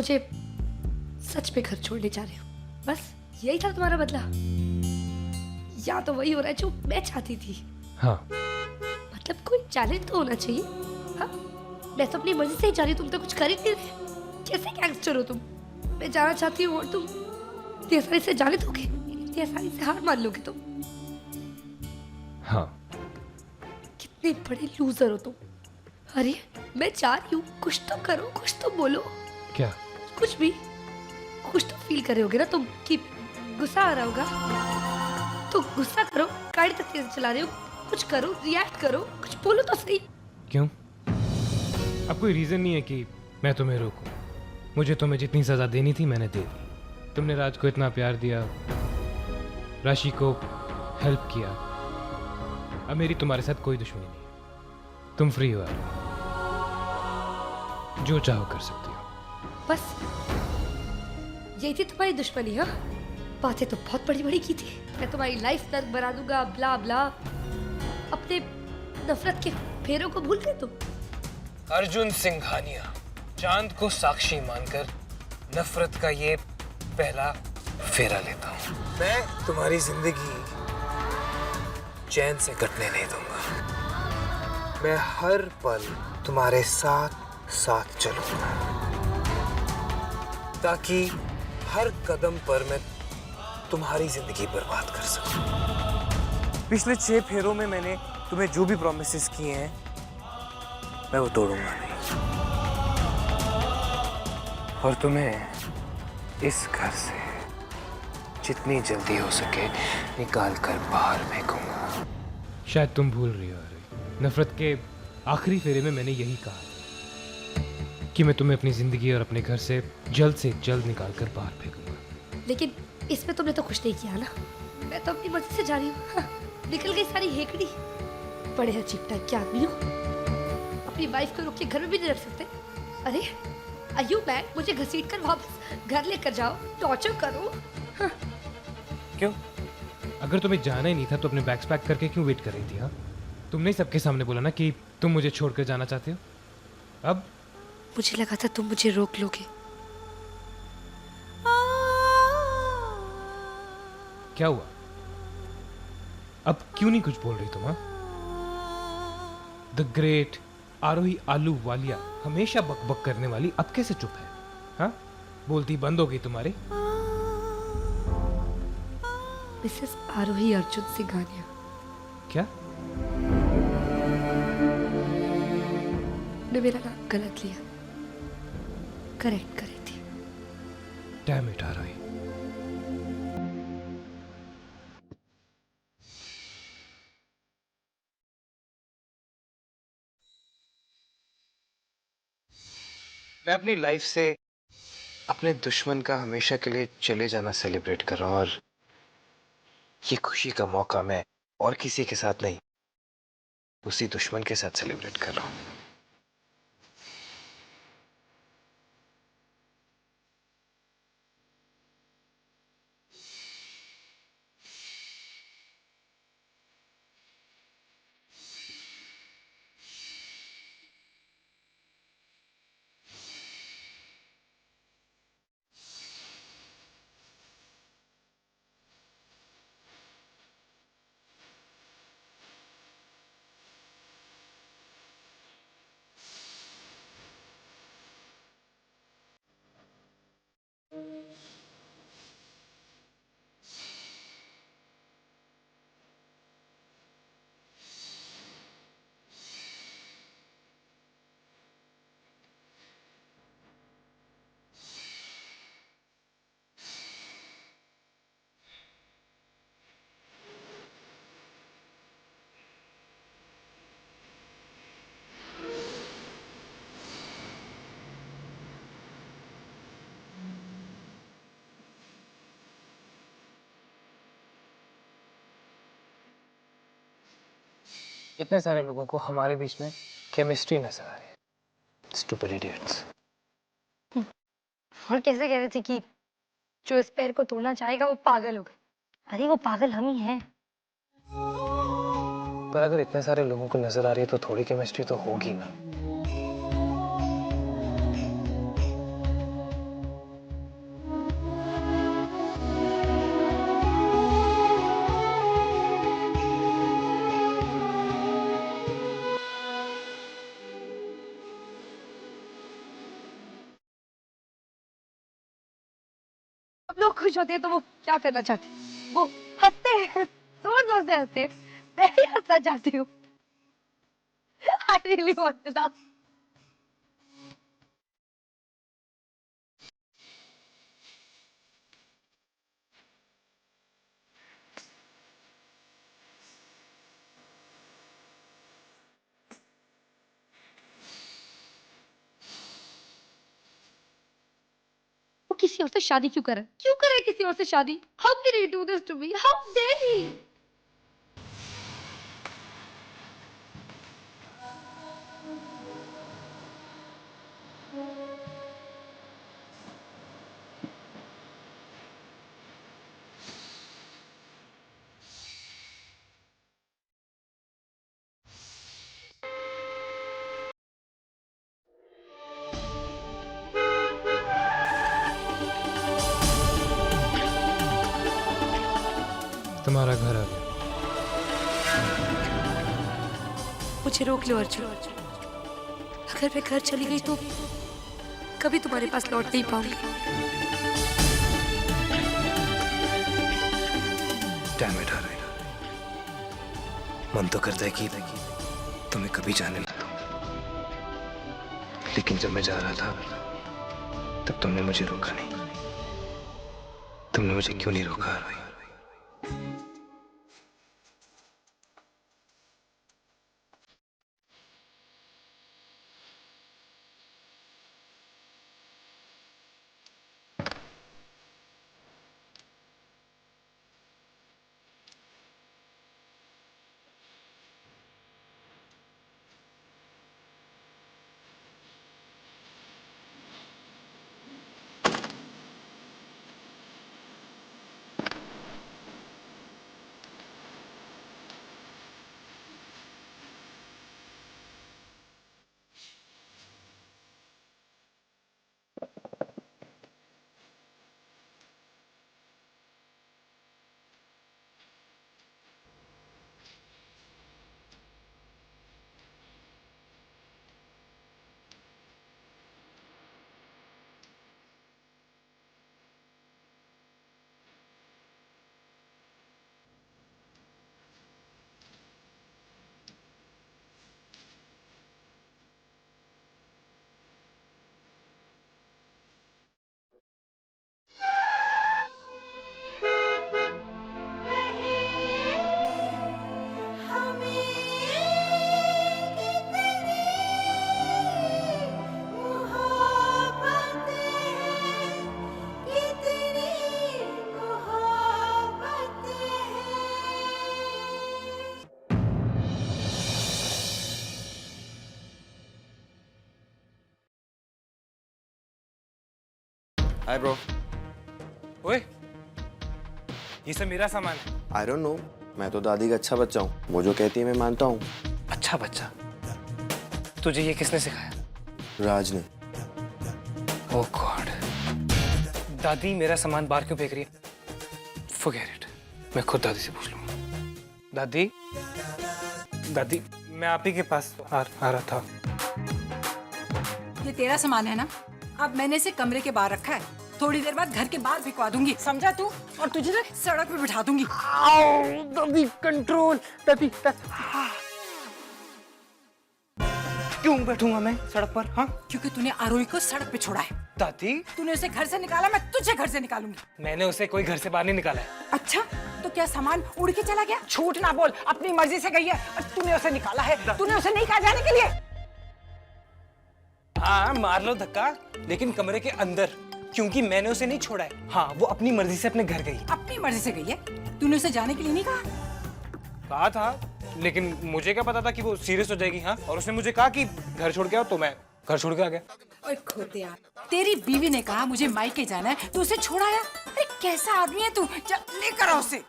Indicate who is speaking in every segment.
Speaker 1: मुझे सच में घर छोड़ने जा रहे हो। बस यही था तुम्हारा बदला? या तो वही हो रहा है जो मैं चाहती थी?
Speaker 2: हाँ।
Speaker 1: मतलब कोई चैलेंज तो होना चाहिए। हाँ, मैं तो अपनी मर्जी से ही जा रही हूँ, तुम तो कुछ कर ही नहीं रहे। कैसे गैंगस्टर हो तुम? मैं जाना चाहती हूँ और तुम इतनी आसानी से जाने दोगे? इतनी आसानी से हार मान लोगे तुम?
Speaker 2: हाँ।
Speaker 1: कितने बड़े लूजर हो तुम। अरे मैं जा रही हूँ, कुछ तो करो, कुछ तो बोलो।
Speaker 2: क्या?
Speaker 1: कुछ भी। कुछ तो फील कर रहे होगे ना तुम कि गुस्सा आ रहा होगा, तो गुस्सा करो। गाड़ी तक तेज चला रहे हो, कुछ करो, रिएक्ट करो, कुछ बोलो तो सही।
Speaker 2: क्यों? अब कोई रीजन नहीं है कि मैं तुम्हें रोकूं। मुझे तुम्हें जितनी सजा देनी थी मैंने दे दी। तुमने राज को इतना प्यार दिया, राशि को हेल्प किया। अब मेरी तुम्हारे साथ कोई दुश्मनी नहीं है। तुम फ्री हो, जो चाहो कर सकती हो।
Speaker 1: बस यही थी तुम्हारी दुश्मनी? हाँ, बातें तो बहुत बड़ी बड़ी की थी। मैं तुम्हारी लाइफ नर्क बना दूंगा, ब्ला ब्ला। अपने नफरत के फेरों को भूल गए तुम।
Speaker 2: अर्जुन सिंघानिया, चांद को साक्षी मानकर नफरत का ये पहला फेरा लेता हूँ। मैं तुम्हारी जिंदगी चैन से कटने नहीं दूंगा। मैं हर पल तुम्हारे साथ साथ चलूंगा, ताकि हर कदम पर मैं तुम्हारी जिंदगी बर्बाद कर सकूं। पिछले 6 फेरों में मैंने तुम्हें जो भी प्रॉमिसेस किए हैं मैं वो तोड़ूंगा नहीं, और तुम्हें इस घर से जितनी जल्दी हो सके निकाल कर बाहर फेंकूंगा। शायद तुम भूल रही हो, नफरत के आखिरी फेरे में मैंने यही कहा कि मैं तुम्हें अपनी जिंदगी और अपने घर से जल्द निकाल कर बाहर फेंकूंगा।
Speaker 1: लेकिन इसमें तुमने तो कुछ नहीं किया ना। मैं तो अपनी मर्जी से जा रही हूँ। हाँ, निकल गई सारी हेकड़ी। बड़े अजीब टाइप के आदमी हो। अपनी वाइफ को रोक के घर में भी नहीं रख सकते। अरे अयू मैन, मुझे घसीट कर वापस घर लेकर जाओ, टॉर्चर करो। हाँ।
Speaker 2: क्यों? अगर तुम्हें जाना ही नहीं था तो अपने बैग्स पैक करके क्यों वेट कर रही थी? हाँ, तुमने सबके सामने बोला ना कि तुम मुझे छोड़कर जाना चाहते हो। अब
Speaker 1: मुझे लगा था तुम मुझे रोक लोगे।
Speaker 2: क्या हुआ? अब क्यों नहीं कुछ बोल रही तुम? हाँ, द ग्रेट आरोही आलू वालिया, हमेशा बकबक करने वाली, अब कैसे चुप है? हाँ, बोलती बंद हो गई तुम्हारी?
Speaker 1: मिसेस आरोही अर्जुन सिंघानिया।
Speaker 2: क्या?
Speaker 1: ने मेरा नाम गलत लिया, करेक्ट करी थी।
Speaker 2: डैम इट आरोही। मैं अपनी लाइफ से अपने दुश्मन का हमेशा के लिए चले जाना सेलिब्रेट कर रहा हूं, और ये खुशी का मौका मैं और किसी के साथ नहीं, उसी दुश्मन के साथ सेलिब्रेट कर रहा हूं। इतने सारे लोगों को हमारे बीच में केमिस्ट्री नजर आ रही है। Stupid idiots.
Speaker 1: और कैसे कह रहे थे कि जो इस पैर को तोड़ना चाहेगा वो पागल होगा? अरे वो पागल हम ही हैं।
Speaker 2: पर अगर इतने सारे लोगों को नजर आ रही है तो थोड़ी केमिस्ट्री तो होगी ना।
Speaker 1: खुश होते हैं तो वो क्या करना चाहते हैं? वो हंसते हैं, जोर जोर से हंसते हैं। मैं भी हंसना चाहती हूँ। I really want to laugh. वो किसी और से शादी क्यों करे? क्यों करे किसी और से शादी? How can he do this to me? How dare he?
Speaker 2: तुम्हारा घर आ गया।
Speaker 1: मुझे रोक लो अर्जुन। अगर मैं घर चली गई तो कभी तुम्हारे पास लौट नहीं पाऊंगी।
Speaker 2: डैम इट हरी, मन तो करता है कि तुम्हें कभी जाने ना दूं, लेकिन जब मैं जा रहा था तब तुमने मुझे रोका नहीं। तुमने मुझे क्यों नहीं रोका आरोही?
Speaker 3: Hi bro.
Speaker 2: ओए, ये सब मेरा सामान है।
Speaker 3: आई डोंट नो, मैं तो दादी का अच्छा बच्चा हूँ, वो जो कहती है मैं मानता हूँ।
Speaker 2: अच्छा बच्चा? तुझे ये किसने सिखाया?
Speaker 3: राज ने।
Speaker 2: ओह गॉड, दादी मेरा सामान बाहर क्यों फेंक रही है? Forget it, मैं खुद दादी से पूछ लूंगा। दादी, दादी, मैं आप ही के पास आ रहा था।
Speaker 4: ये तेरा सामान है ना? अब मैंने इसे कमरे के बाहर रखा है, थोड़ी देर बाद घर के बाहर भिजवा दूंगी, समझा तू? और तुझे ना सड़क पे बिठा दूंगी।
Speaker 2: दादी कंट्रोल। दादी, क्यों बैठूंगा मैं सड़क पर? हाँ,
Speaker 4: क्योंकि तूने आरोही को सड़क पे छोड़ा है।
Speaker 2: दादी,
Speaker 4: तूने उसे घर से निकाला, मैं तुझे घर से निकालूंगी।
Speaker 2: मैंने उसे कोई घर से बाहर नहीं निकाला है।
Speaker 4: अच्छा, तो क्या सामान उड़ के चला गया? झूठ ना बोल, अपनी मर्जी से गई है और तूने उसे निकाला है। तूने उसे नहीं कहा जाने के लिए।
Speaker 2: हाँ, मार लो धक्का, लेकिन कमरे के अंदर, क्योंकि मैंने उसे नहीं छोड़ा है। हाँ, वो अपनी मर्जी से अपने घर गई।
Speaker 4: अपनी मर्जी से गई है? तूने उसे जाने के लिए नहीं कहा?
Speaker 2: कहा था, लेकिन मुझे क्या पता था कि वो सीरियस हो जाएगी। हाँ, और उसने मुझे कहा कि घर छोड़ के आओ, तो मैं घर छोड़ के आ गया।
Speaker 4: ओए खोतिया, तेरी बीवी ने कहा मुझे मायके जाना है, तू उसे छोड़ आया? अरे कैसा आदमी है तू? चल लेकर आओ उसे।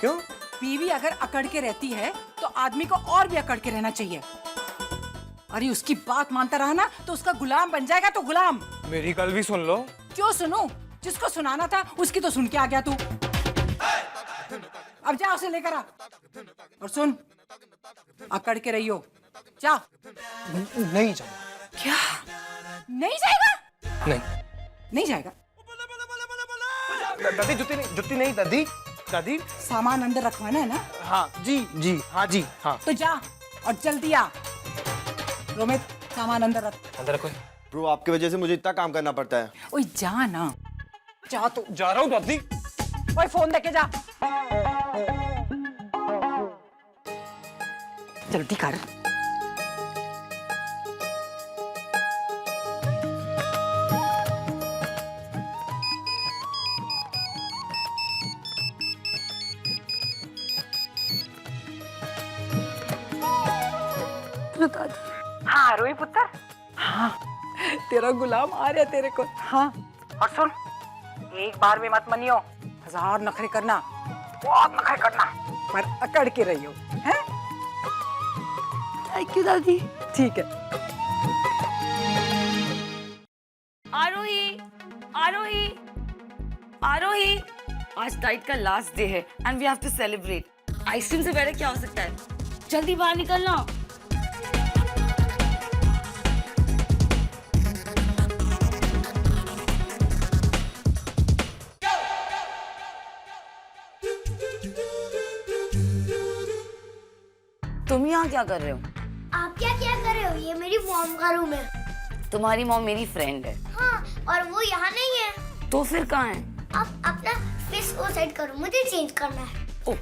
Speaker 2: क्यों?
Speaker 4: बीवी अगर अकड़ के रहती है तो आदमी को और भी अकड़ के रहना चाहिए। अरे उसकी बात मानता रहा ना तो उसका गुलाम बन जाएगा। तो गुलाम
Speaker 2: मेरी कल भी सुन लो।
Speaker 4: क्यों सुनूं? जिसको सुनाना था उसकी तो सुन के आ गया तू। अब जा उसे लेकर आ और सुन, अकड़ के रहियो। जा।
Speaker 2: नहीं जाऊंगा।
Speaker 4: क्या नहीं जाएगा?
Speaker 2: नहीं,
Speaker 4: नहीं जाएगा?
Speaker 2: दादी जुत्ती नहीं दादी। दादी
Speaker 4: सामान अंदर रखवाना है ना?
Speaker 2: हाँ जी हाँ।
Speaker 4: तो जा और जल्दी आ। रोमित सामान अंदर रख।
Speaker 2: अंदर रखो।
Speaker 3: ब्रो आपकी वजह से मुझे इतना काम करना पड़ता है।
Speaker 4: ओए जा ना, जा तो।
Speaker 2: जा रहा हूँ दादी।
Speaker 4: ओए फोन देके जा, जल्दी कर।
Speaker 1: दादी
Speaker 4: हाँ रोई पुत्र, हाँ तेरा गुलाम आ रहा तेरे को। हाँ और सुन, एक बार में मत मनियो, 1000 नखरे करना, बहुत नखरे करना, पर अकड़ के रहियो, हैं?
Speaker 1: थैंक यू दादी।
Speaker 4: ठीक है।
Speaker 5: आरोही, आरोही, आरोही, आज डाइट का लास्ट डे है and we have to celebrate. Ice cream से बेटर क्या हो सकता है? जल्दी बाहर निकलना। तुम यहाँ क्या कर रहे हो?
Speaker 6: आप क्या क्या कर रहे हो? ये मेरी मॉम का रूम है।
Speaker 5: तुम्हारी मॉम मेरी फ्रेंड है।
Speaker 6: हाँ, और वो यहाँ नहीं है।
Speaker 5: तो फिर कहाँ है?
Speaker 6: आप अपना फेस वो सेट करो, मुझे चेंज करना है।
Speaker 5: ओ,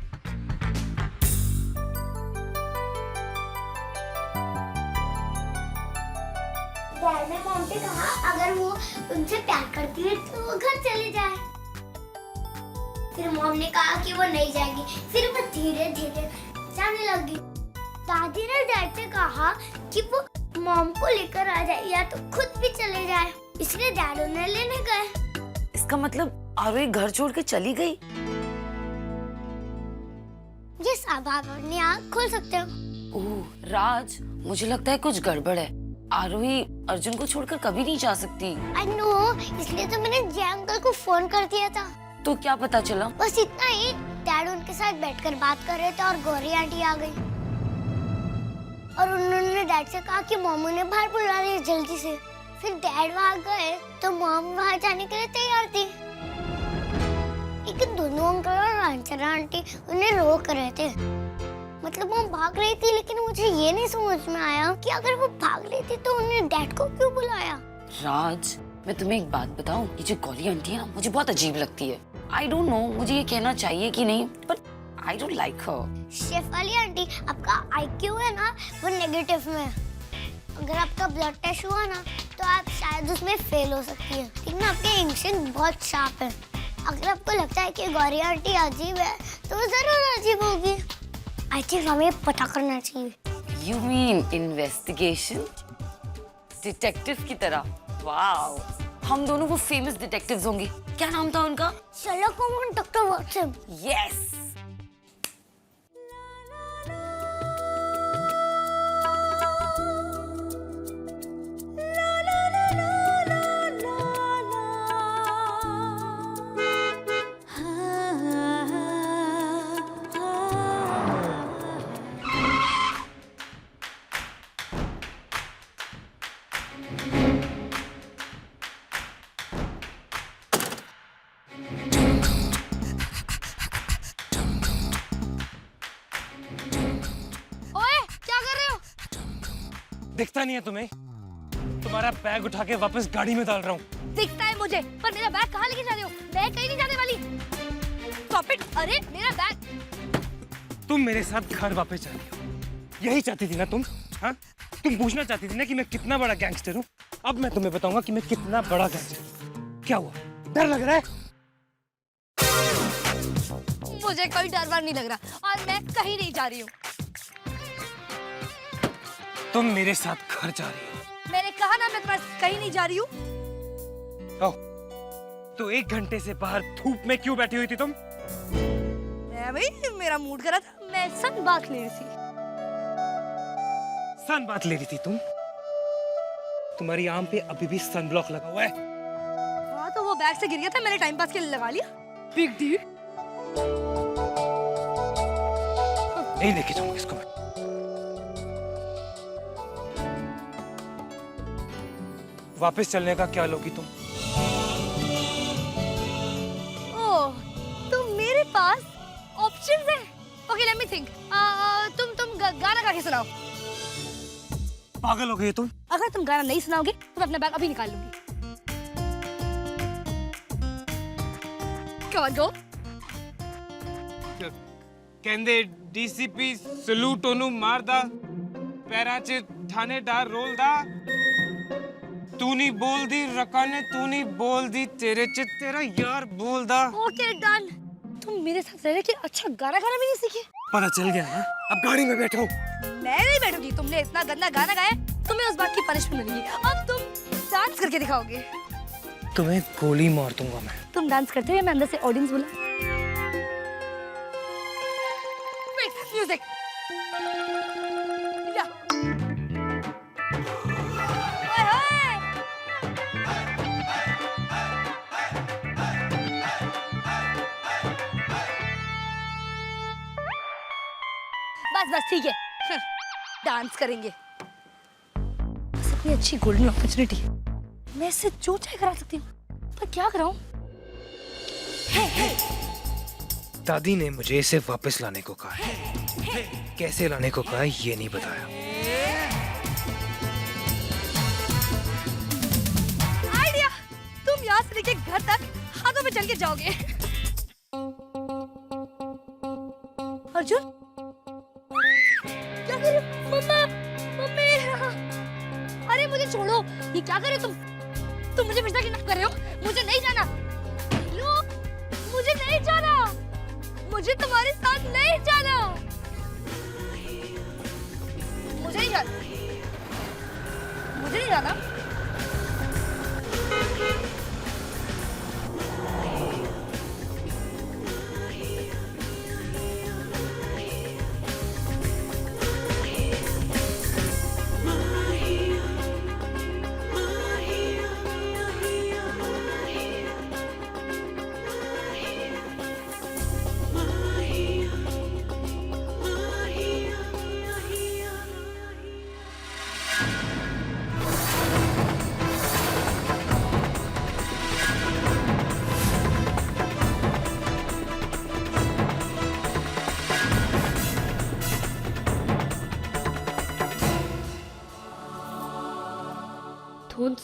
Speaker 6: डैड ने मॉम से कहा अगर वो उनसे प्यार करती है तो वो घर चले जाए। फिर मॉम ने कहा कि वो नहीं जाएगी, फिर वो धीरे धीरे जाने लगी। दादी ने डैड से कहा कि वो मॉम को लेकर आ जाए या तो खुद भी चले जाए, इसलिए डैड उन्हें लेने गए।
Speaker 5: इसका मतलब आरोही घर छोड़ के चली गई?
Speaker 6: ये सब आप अपनी आँख खोल सकते हो।
Speaker 5: ओह राज, मुझे लगता है कुछ गड़बड़ है। आरोही अर्जुन को छोड़कर कभी नहीं जा सकती।
Speaker 6: I know, इसलिए तो मैंने जय अंकल को फोन कर दिया था।
Speaker 5: तो क्या पता चला?
Speaker 6: बस इतना ही, डैड उनके साथ बैठकर बात कर रहे थे और गौरी आंटी आ गई और उन्होंने डैड से कहा कि मॉम उन्हें बाहर बुला रही है जल्दी से। फिर डैड वहाँ गए तो मॉम वहाँ जाने के लिए तैयार थी, लेकिन दोनों अंकल और अंचना आंटी उन्हें रोक रहे थे। मतलब वो भाग रही थी, लेकिन मुझे ये नहीं समझ में आया कि अगर वो भाग रही थी तो उन्हें डैड को क्यों बुलाया।
Speaker 5: राज, मैं तुम्हें एक बात बताऊं, ये जो गौरी आंटी है ना, मुझे बहुत अजीब लगती है। आई डोंट नो मुझे ये कहना चाहिए कि नहीं, but I don't like her.
Speaker 6: Shefali aunty, आपका IQ है ना वो नेगेटिव में है। अगर आपका ब्लड टेस्ट हुआ ना तो आप शायद उसमें फेल हो सकती है, लेकिन आपके इंस्टिंक्ट बहुत शार्प है। अगर आपको लगता है कि गौरी आंटी अजीब है तो वो जरूर अजीब होगी। आई थिंक हमें पता करना चाहिए।
Speaker 5: You mean investigation? डिटेक्टिव की तरह? वाओ, हम दोनों वो फेमस डिटेक्टिव्स होंगे। क्या नाम था उनका?
Speaker 6: Sherlock Holmes, doctor Watson.
Speaker 5: Yes.
Speaker 2: दिखता नहीं है तुम्हें? तुम्हारा बैग उठा के वापस गाड़ी में डाल रहा हूँ।
Speaker 1: दिखता है मुझे, पर मेरा बैग कहाँ लेके जा रहे हो? मैं कहीं नहीं जाने वाली। Stop it! अरे मेरा बैग।
Speaker 2: तुम मेरे साथ घर वापस जा रही हो, यही चाहती थी ना तुम? हाँ, तुम पूछना चाहती थी ना कि मैं कितना बड़ा गैंगस्टर हूँ। अब मैं तुम्हें बताऊंगा कि मैं कितना बड़ा गैंगस्टर हूँ। क्या हुआ, डर लग रहा है?
Speaker 1: मुझे कोई डर वर नहीं लग रहा और मैं कहीं नहीं जा रही हूँ।
Speaker 2: तुम मेरे साथ घर जा रही हो।
Speaker 1: मैंने कहा ना मैं तुम्हारे साथ कहीं नहीं जा रही हूँ।
Speaker 2: तो 1 घंटे से बाहर धूप में क्यों बैठी हुई थी तुम?
Speaker 1: मैं भाई, मेरा मूड करा था, मैं सन बात ले रही थी।
Speaker 2: सन बात ले रही थी तुम? तुम्हारी आंख पे अभी भी सन ब्लॉक लगा हुआ है।
Speaker 1: हाँ तो वो बैग से गिर गया था, मैंने टाइम पास के लिए लगा लिया। Big deal.
Speaker 2: नहीं लेके जाऊंगा इसको मैं। वापस चलने का क्या लोगी तुम?
Speaker 1: ओ क्वेश्चंस है। Okay let me think. तुम गाना गा के सुनाओ।
Speaker 2: पागल हो गई तुम?
Speaker 1: अगर तुम गाना नहीं सुनाओगे तो मैं अपना बैग अभी निकाल लूंगी। Come on, go.
Speaker 2: ਕਹਿੰਦੇ ਡੀਸੀਪੀ ਸਲੂਟ ਉਹਨੂੰ ਮਾਰਦਾ, ਪੈਰਾਂ 'ਚ ਥਾਣੇਦਾਰ ਰੋਲਦਾ, ਤੂੰ ਨਹੀਂ ਬੋਲਦੀ ਰਕਾਨੇ, ਤੂੰ नहीं बोलती, तेरे 'ਚ तेरा यार बोलदा।
Speaker 1: Okay, done. तुम मेरे साथ रह के अच्छा गाना गाना भी नहीं सीखे।
Speaker 2: पता चल गया ना, अब गाड़ी में बैठो।
Speaker 1: मैं नहीं बैठूंगी, तुमने इतना गंदा गाना गाया, तुम्हें उस बात की पनिशमेंट मिलेगी। अब तुम डांस करके दिखाओगे।
Speaker 2: तुम्हें गोली मार दूंगा मैं।
Speaker 1: तुम डांस करते हुए मैं अंदर से ऑडियंस बुला। म्यूजिक। बस ठीक है, डांस करेंगे। बस इतनी अच्छी गोल्डन अपॉर्चुनिटी, मैं इससे जो चाहे करा सकती हूँ, पर क्या कराऊं?
Speaker 2: दादी ने मुझे इसे वापस लाने को कहा है। कैसे लाने को कहा है ये नहीं बताया।
Speaker 1: आइडिया! तुम यहाँ से लेके घर तक हाथों में चल के जाओगे। अर्जुन क्या कर रहे हो? मम्मा, मम्मी, अरे मुझे छोड़ो। ये क्या कर रहे हो तुम मुझे फिर से किडनैप कर रहे हो? मुझे नहीं जाना। लो, मुझे नहीं जाना। मुझे तुम्हारे साथ नहीं जाना। मुझे नहीं जाना। मुझे नहीं जाना।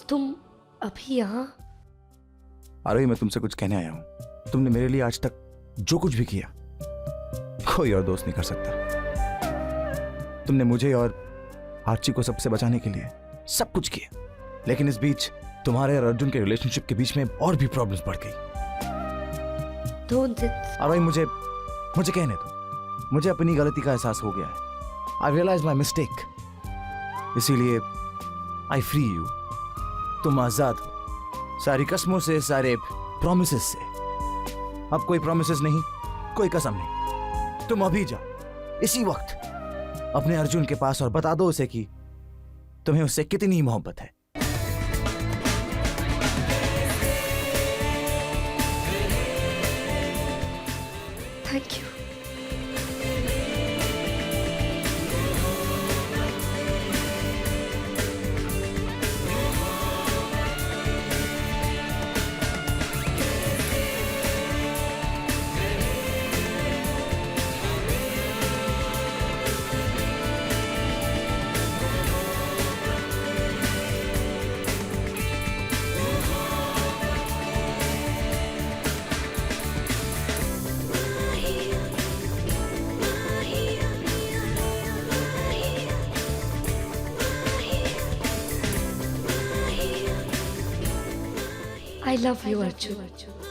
Speaker 1: तुम अभी यहाँ?
Speaker 7: आरोही, मैं तुमसे कुछ कहने आया हूँ। तुमने मेरे लिए आज तक जो कुछ भी किया, कोई और दोस्त नहीं कर सकता। तुमने मुझे और आर्ची को सबसे बचाने के लिए सब कुछ किया, लेकिन इस बीच तुम्हारे और अर्जुन के रिलेशनशिप के बीच में और भी प्रॉब्लम्स बढ़ गई। आरोही, मुझे कहने दो। मुझे अपनी गलती का एहसास हो गया है। आई रियलाइज माई मिस्टेक, इसीलिए आई फ्री यू। तुम आजाद हो, सारी कसमों से, सारे प्रॉमिसेस से। अब कोई प्रॉमिसेस नहीं, कोई कसम नहीं। तुम अभी जाओ इसी वक्त अपने अर्जुन के पास और बता दो उसे कि तुम्हें उससे कितनी मोहब्बत है।
Speaker 1: Thank you. I love you, Arjun.